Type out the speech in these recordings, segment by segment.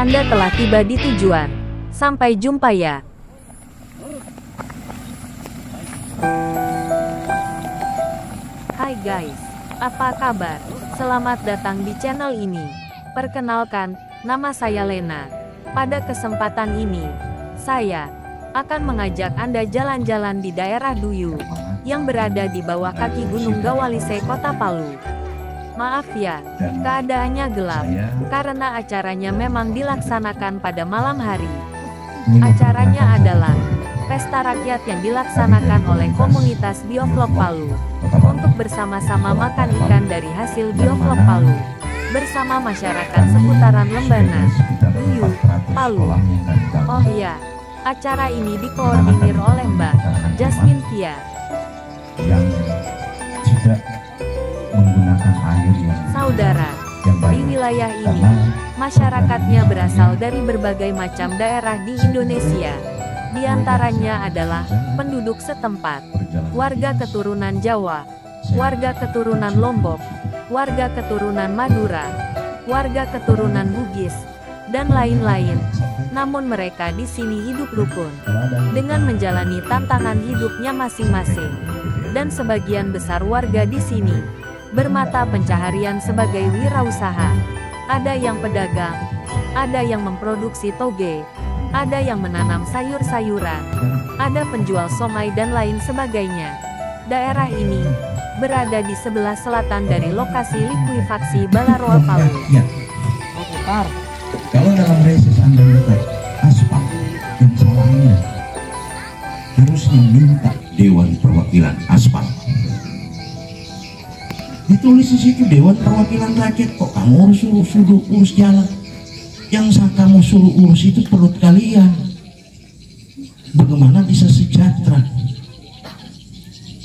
Anda telah tiba di tujuan. Sampai jumpa ya. Hai guys, apa kabar? Selamat datang di channel ini. Perkenalkan, nama saya Lena. Pada kesempatan ini, saya akan mengajak Anda jalan-jalan di daerah Duyu, yang berada di bawah kaki Gunung Gawalise, Kota Palu. Maaf ya, keadaannya gelap, karena acaranya memang dilaksanakan pada malam hari. Acaranya adalah pesta rakyat yang dilaksanakan oleh komunitas Biovlog Palu, untuk bersama-sama makan ikan dari hasil Biovlog Palu, bersama masyarakat seputaran Lembana, Duyu, Palu. Oh iya, acara ini dikoordinir oleh Mbak Jasmine Via. Yang tidak menggunakan air yang Saudara, di wilayah ini, masyarakatnya berasal dari berbagai macam daerah di Indonesia. Di antaranya adalah penduduk setempat, warga keturunan Jawa, warga keturunan Lombok, warga keturunan Madura, warga keturunan Bugis, dan lain-lain. Namun mereka di sini hidup rukun, dengan menjalani tantangan hidupnya masing-masing. Dan sebagian besar warga di sini bermata pencaharian sebagai wirausaha. Ada yang pedagang, ada yang memproduksi toge, ada yang menanam sayur-sayuran, ada penjual somai dan lain sebagainya. Daerah ini berada di sebelah selatan dari lokasi likuifaksi Balaroa Palu. ya. Kalau dalam reses Anda lihat aspal yang salahnya harusnya minta Dewan Perwakilan Aspal. Ditulis di situ Dewan Perwakilan Rakyat, kok kamu suruh urus jalan? Yang kamu suruh urus itu perut kalian. Bagaimana bisa sejahtera?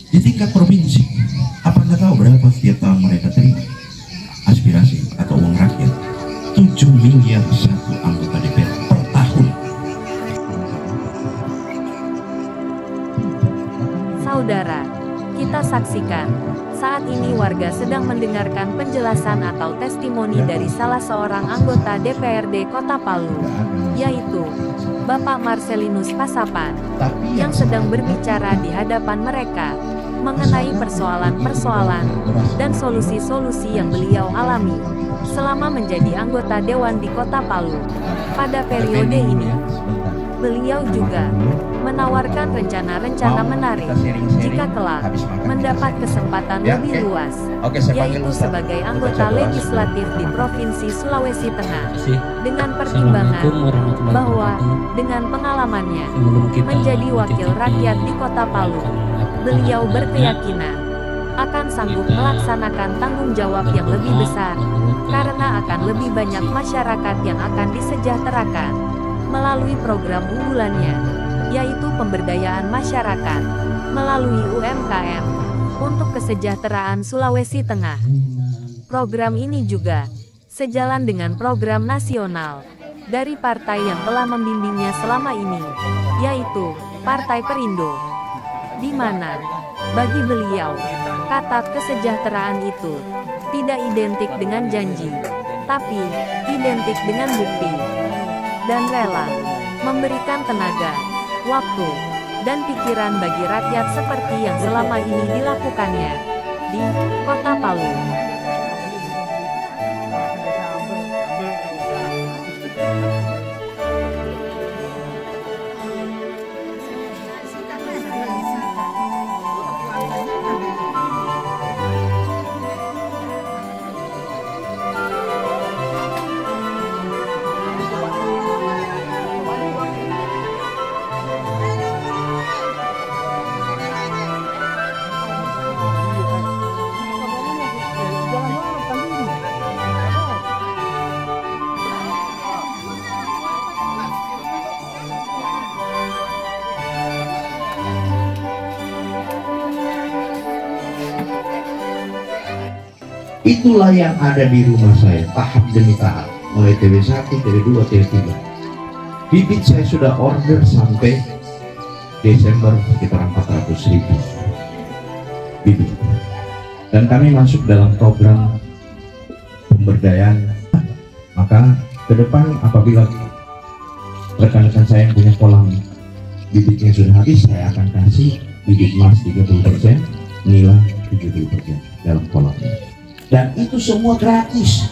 Di tingkat provinsi, apa Anda tahu berapa setiap tahun mereka terima aspirasi atau uang rakyat? 7 miliar satu anggota DPR per tahun. Saudara, kita saksikan. Saat ini warga sedang mendengarkan penjelasan atau testimoni dari salah seorang anggota DPRD Kota Palu, yaitu Bapak Marcelinus Pasapan, yang sedang berbicara di hadapan mereka, mengenai persoalan-persoalan, dan solusi-solusi yang beliau alami, selama menjadi anggota Dewan di Kota Palu. Pada periode ini, beliau juga menawarkan rencana-rencana menarik jika kelak mendapat kesempatan lebih luas, yaitu sebagai anggota legislatif di Provinsi Sulawesi Tengah, dengan pertimbangan bahwa dengan pengalamannya menjadi wakil rakyat di Kota Palu, beliau berkeyakinan akan sanggup melaksanakan tanggung jawab yang lebih besar, karena akan lebih banyak masyarakat yang akan disejahterakan melalui program unggulannya, yaitu pemberdayaan masyarakat melalui UMKM untuk kesejahteraan Sulawesi Tengah. Program ini juga sejalan dengan program nasional dari partai yang telah membimbingnya selama ini, yaitu Partai Perindo, di mana bagi beliau kata kesejahteraan itu tidak identik dengan janji, tapi identik dengan bukti, dan rela memberikan tenaga, waktu, dan pikiran bagi rakyat seperti yang selama ini dilakukannya di Kota Palu. Itulah yang ada di rumah saya, tahap demi tahap, mulai TW1, TW2, TW3. Bibit saya sudah order sampai Desember sekitar 400.000 bibit. Dan kami masuk dalam program pemberdayaan. Maka ke depan apabila rekan-rekan saya yang punya kolam bibitnya sudah habis, saya akan kasih bibit emas 30%, nila 70% dalam kolamnya. Dan itu semua gratis.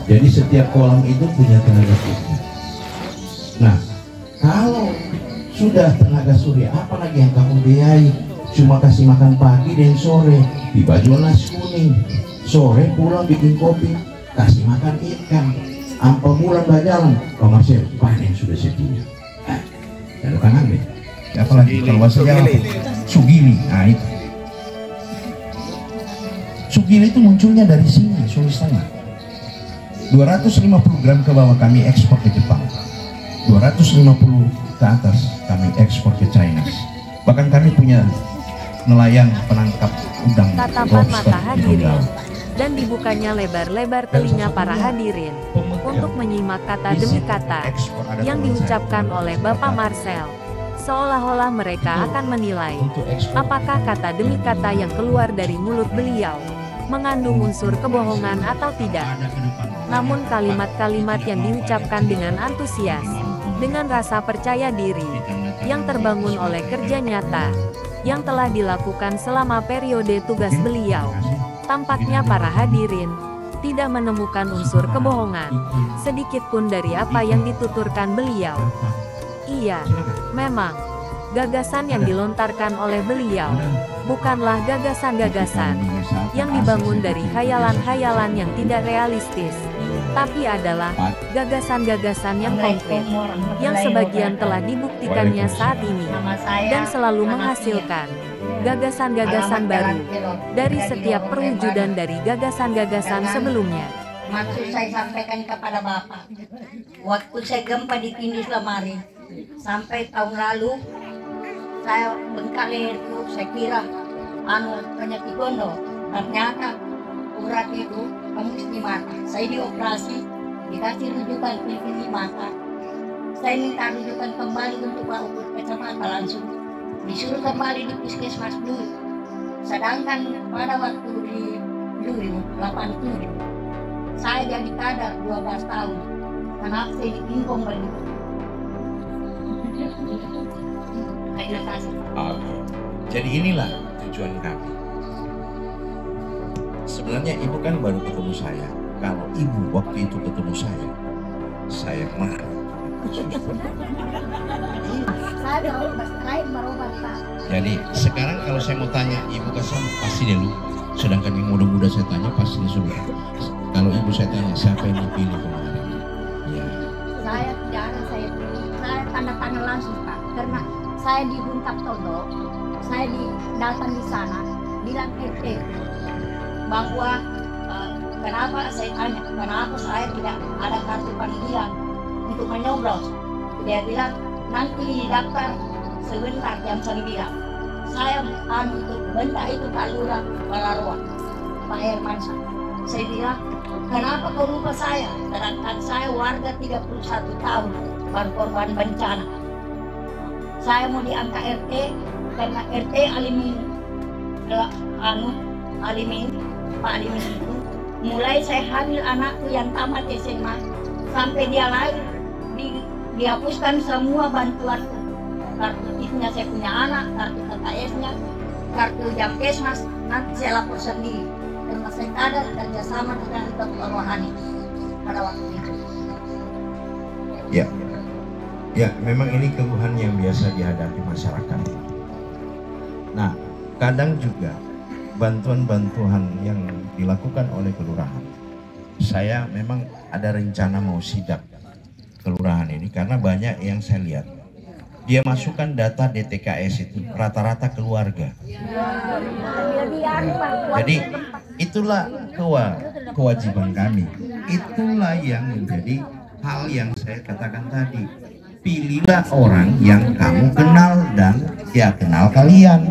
Jadi setiap kolam itu punya tenaga surya. Nah, kalau sudah tenaga surya, apalagi yang kamu biayai? Cuma kasih makan pagi dan sore, tiba jual nasi kuning, sore pulang bikin kopi, kasih makan ikan, ampel bulan gak jalan, komersial panen sudah sedia. Dan rekan ambil. Apalagi kalau bahasa Jawa, sugili. Nah itu. Sugili itu munculnya dari sini, Sulawesi Tengah. 250 gram ke bawah kami ekspor ke Jepang, 250 ke atas kami ekspor ke China. Bahkan kami punya nelayan penangkap udang. Tatapan mata hadirin dan dibukanya lebar-lebar telinga para hadirin untuk menyimak kata demi kata yang diucapkan oleh Bapak Marcel. Seolah-olah mereka akan menilai apakah kata demi kata yang keluar dari mulut beliau mengandung unsur kebohongan atau tidak. Namun kalimat-kalimat yang diucapkan dengan antusias, dengan rasa percaya diri, yang terbangun oleh kerja nyata, yang telah dilakukan selama periode tugas beliau. Tampaknya para hadirin tidak menemukan unsur kebohongan sedikit pun dari apa yang dituturkan beliau. Iya, memang gagasan yang dilontarkan oleh beliau bukanlah gagasan-gagasan yang dibangun dari khayalan-khayalan yang tidak realistis, tapi adalah gagasan-gagasan yang konkret, yang sebagian telah dibuktikannya saat ini, dan selalu menghasilkan gagasan-gagasan baru dari setiap perwujudan dari gagasan-gagasan sebelumnya. Maksud saya sampaikan kepada Bapak, waktu saya gempa di Tindis Lemari, sampai tahun lalu, saya bengkak leherku, saya kira penyakit gondok. Ternyata urat itu tembus di mata. Saya dioperasi, dikasih rujukan di mata. Saya minta rujukan kembali untuk ukur kacamata langsung. Disuruh kembali di puskesmas dulu. Sedangkan pada waktu di dulu 87, saya jadi kadar 12 tahun. Kenapa saya ditingkong begitu? Terima kasih. Jadi inilah tujuan kami. Sebenarnya ibu kan baru ketemu saya. Kalau ibu waktu itu ketemu saya marah. Jadi sekarang kalau saya mau tanya ibu Kasam pasti dia lupa. Sedangkan yang muda-muda saya tanya pasti dia sudah. Kalau ibu saya tanya siapa yang dipilih kemarin? Ya. Saya tidak ada saya pilih. Saya tanda tangan langsung Pak. Karena saya di Buntap Todo, saya datang di sana bilang RT bahwa kenapa saya tanya kenapa saya tidak ada kartu panggilan untuk menyoblos. Dia bilang nanti daftar sebentar jam 9. Saya untuk bentak itu Pak Lurah Balarua, Pak Hermansyah. Saya bilang kenapa kau lupa saya? Sedangkan saya warga 31 tahun baru korban bencana. Saya mau diangkat RT karena RT Alimin Alimin Pak Alimin itu mulai saya hamil anakku yang tamat SMA sampai dia lahir dihapuskan semua bantuan, kartu tipnya saya punya anak, kartu KKS-nya, kartu Jamkesmas, nanti saya lapor sendiri karena saya ada kerjasama dengan Dr. Rohani pada waktu itu. Ya, memang ini keluhan yang biasa dihadapi masyarakat. Nah, kadang juga bantuan-bantuan yang dilakukan oleh kelurahan. Saya memang ada rencana mau sidak kelurahan ini karena banyak yang saya lihat. Dia masukkan data DTKS itu rata-rata keluarga. Jadi itulah kewajiban kami. Itulah yang menjadi hal yang saya katakan tadi. Pilihlah orang yang kamu kenal dan dia kenal kalian.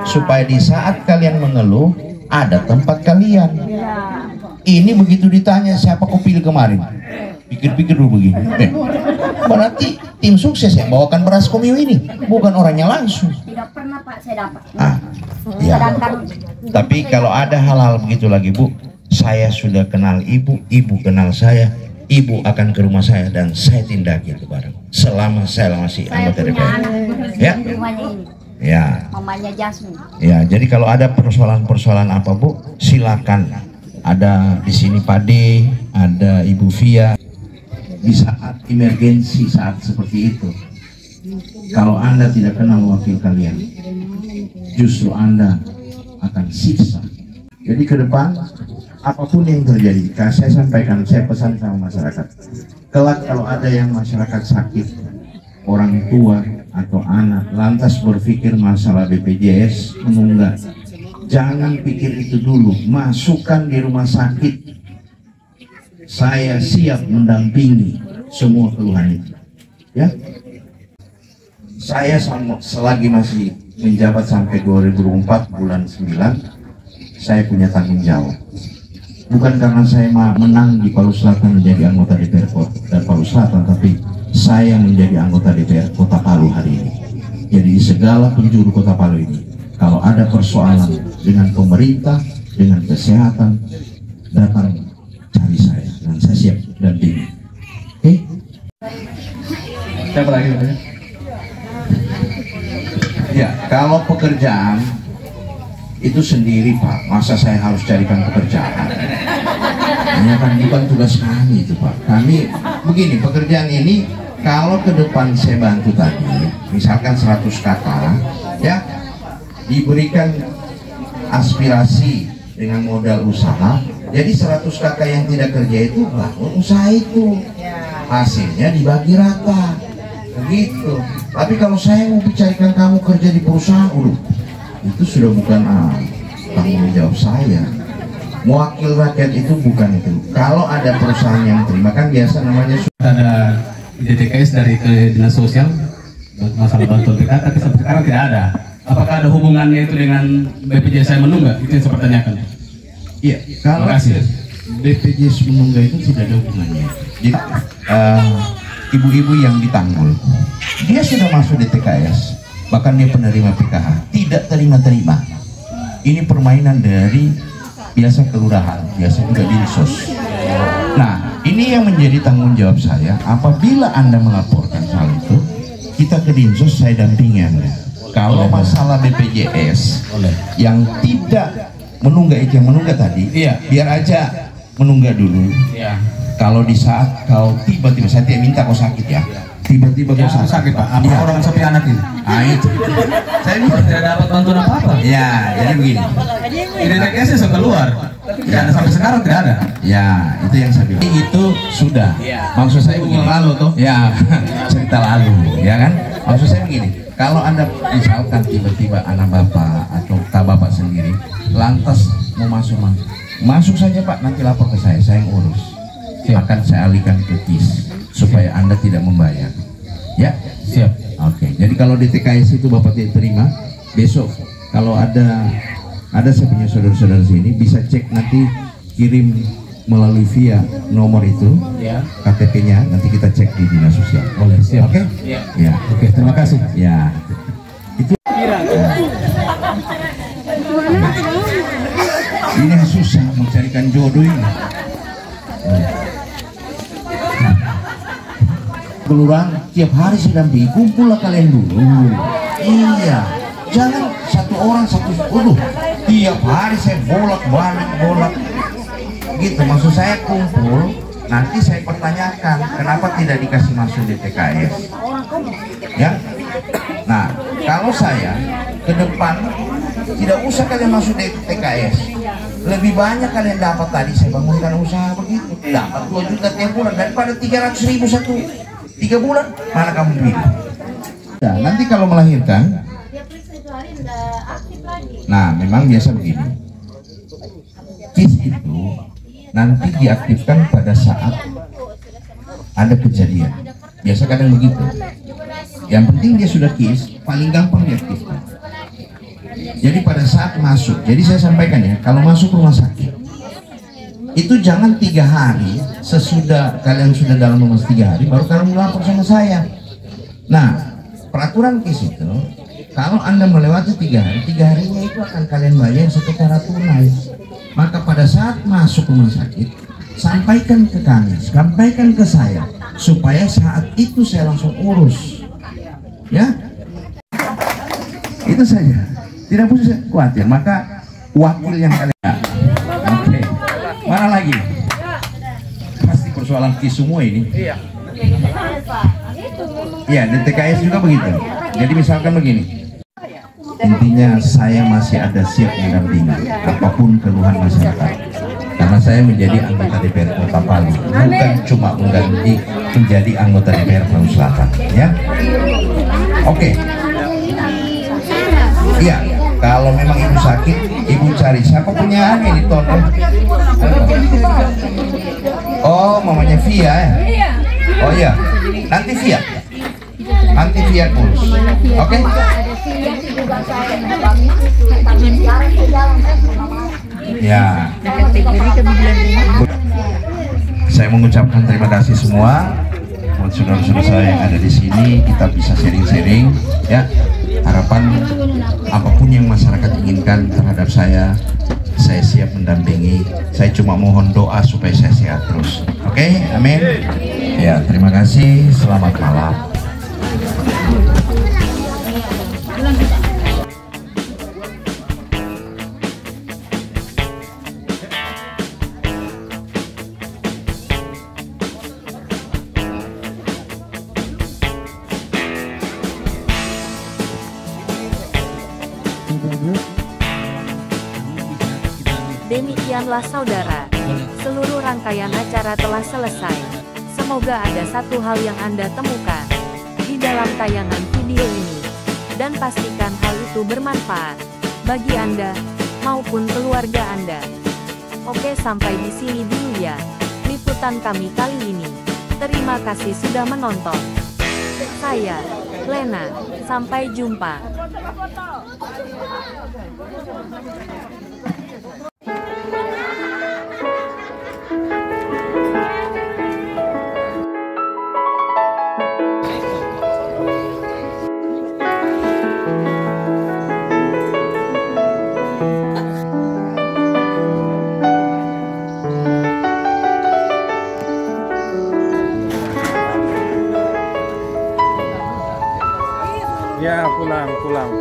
Supaya di saat kalian mengeluh, ada tempat kalian. Ini begitu ditanya siapa kau pilih kemarin, pikir-pikir dulu begini. Berarti tim sukses yang bawakan beras komio ini, bukan orangnya langsung. Tidak pernah Pak saya dapat. Ya. Sedangkan Tapi kalau ada hal-hal begitu lagi Bu, saya sudah kenal ibu, ibu kenal saya, ibu akan ke rumah saya dan saya tindaki itu bareng. Selama saya masih saya anggota punya DPR. anak Ya. di rumahnya ini. Ya. Mamanya Jasmine. Ya, jadi kalau ada persoalan-persoalan apa Bu, silakan. Ada di sini Pak D, ada Ibu Via. Di saat emergensi saat seperti itu, kalau Anda tidak kenal wakil kalian, justru Anda akan siksa. Jadi ke depan, apapun yang terjadi, saya sampaikan, saya pesan sama masyarakat. Kelak kalau ada yang masyarakat sakit, orang tua atau anak lantas berpikir masalah BPJS menunggak, jangan pikir itu dulu, masukkan di rumah sakit. Saya siap mendampingi semua keluhan itu, ya. Saya selagi masih menjabat sampai 2024 bulan 9, saya punya tanggung jawab. Bukan karena saya menang di Palu Selatan menjadi anggota DPR dan Palu Selatan, tapi saya menjadi anggota DPR Kota Palu hari ini. Jadi di segala penjuru Kota Palu ini, kalau ada persoalan dengan pemerintah, dengan kesehatan, datang cari saya dan saya siap dampingi. Oke? Siapa lagi? Ya, kalau pekerjaan itu sendiri Pak, masa saya harus carikan pekerjaan? Ini kan bukan tugas kami itu Pak. Kami begini, pekerjaan ini kalau ke depan saya bantu tadi, misalkan 100 kakak, ya, diberikan aspirasi dengan modal usaha, jadi 100 kakak yang tidak kerja itu bangun usaha itu, hasilnya dibagi rata, begitu. Tapi kalau saya mau bicarakan kamu kerja di perusahaan, itu sudah bukan tanggung jawab saya. Mewakil rakyat itu bukan itu. Kalau ada perusahaan yang terima, kan biasa namanya Ada DTKS dari Dinas Sosial masalah bantuan PKH, tapi sampai sekarang tidak ada. Apakah ada hubungannya itu dengan BPJS saya menunggak? Itu yang saya pertanyakan. Iya, kalau BPJS menunggak itu tidak ada hubungannya. Jadi ibu-ibu yang ditanggul, dia sudah masuk DTKS, bahkan dia penerima PKH, tidak terima-terima. Ini permainan dari biasa kelurahan, biasa juga dinsos. Nah, ini yang menjadi tanggung jawab saya. Apabila Anda melaporkan hal itu, kita ke dinsos, saya dampingi Anda. Kalau masalah BPJS yang tidak menunggak, itu yang menunggak tadi, biar aja menunggak dulu. Kalau di saat kau tiba-tiba, saya tidak minta kau sakit ya, tiba-tiba kau sakit Pak, apa orang sepi anak ini? Itu saya Tidak dapat bantuan apa-apa. ya, jadi begini. DTKS sudah keluar, tapi tidak ada sampai sekarang, tidak ada. Ya, itu yang saya bilang. Itu sudah. Maksud saya begini. Lalu tuh. Ya, cerita lalu, ya kan? Maksud saya begini. Kalau Anda misalkan tiba-tiba anak bapak atau tak bapak sendiri, lantas mau masuk saja Pak, nanti lapor ke saya yang urus. Akan saya alihkan ke KIS supaya Anda tidak membayar. Ya, Siap. Oke. Jadi kalau DTKS itu Bapak tidak terima, besok kalau ada saya punya saudara-saudara sini bisa cek, nanti kirim melalui via nomor itu, KTP-nya, nanti kita cek di Dinas Sosial. Boleh, siap. Oke? Ya. Oke, terima kasih. Ya. Itu ini susah mencarikan jodoh ini. Kelurahan tiap hari sedang kumpullah kalian dulu. Iya, jangan satu orang satu. Tiap hari saya bolak gitu. Maksud saya kumpul, nanti saya pertanyakan kenapa tidak dikasih masuk DTKS, ya. Nah, kalau saya ke depan tidak usah kalian masuk DTKS, lebih banyak kalian dapat tadi saya bangunkan usaha begitu, dapat 2 juta tiap bulan daripada 300.000 satu 3 bulan. Mana kamu pilih? Nah, nanti kalau melahirkan, nah memang biasa begini, KIS itu nanti diaktifkan pada saat ada kejadian. Biasa kadang begitu. Yang penting dia sudah KIS, paling gampang diaktifkan. Jadi pada saat masuk, jadi saya sampaikan ya, kalau masuk rumah sakit itu jangan 3 hari sesudah kalian sudah dalam rumah 3 hari baru kalian melapor sama saya. Nah, peraturan KIS itu kalau Anda melewati 3 hari, 3 harinya itu akan kalian bayar secara tunai. Maka pada saat masuk rumah sakit, sampaikan ke kami, sampaikan ke saya, supaya saat itu saya langsung urus. Ya, itu saja. Tidak perlu khawatir. Maka wakil yang kalian. Oke. Mana lagi? Pasti persoalan KIS semua ini. Iya, di TKS juga begitu. Jadi misalkan begini. Intinya saya masih ada siap mendampingi apapun keluhan masyarakat. Karena saya menjadi anggota DPR Kota Palu, bukan cuma mengganti menjadi anggota DPR Palu Selatan. Ya. Oke. Iya, kalau memang ibu sakit, ibu cari siapa punya ini Tono. Oh, mamanya Via ya? Oh iya, nanti Via urus. Oke? Ya. Saya mengucapkan terima kasih semua buat saudara-saudara saya yang ada di sini. Kita bisa sharing-sharing, ya. Harapan apapun yang masyarakat inginkan terhadap saya siap mendampingi. Saya cuma mohon doa supaya saya sehat terus. Oke, amin. Ya, terima kasih. Selamat malam. Demikianlah saudara, seluruh rangkaian acara telah selesai. Semoga ada satu hal yang Anda temukan di dalam tayangan video ini, dan pastikan hal itu bermanfaat bagi Anda maupun keluarga Anda. Oke, sampai di sini dulu ya liputan kami kali ini. Terima kasih sudah menonton. Saya Lena, sampai jumpa. Ya, pulang.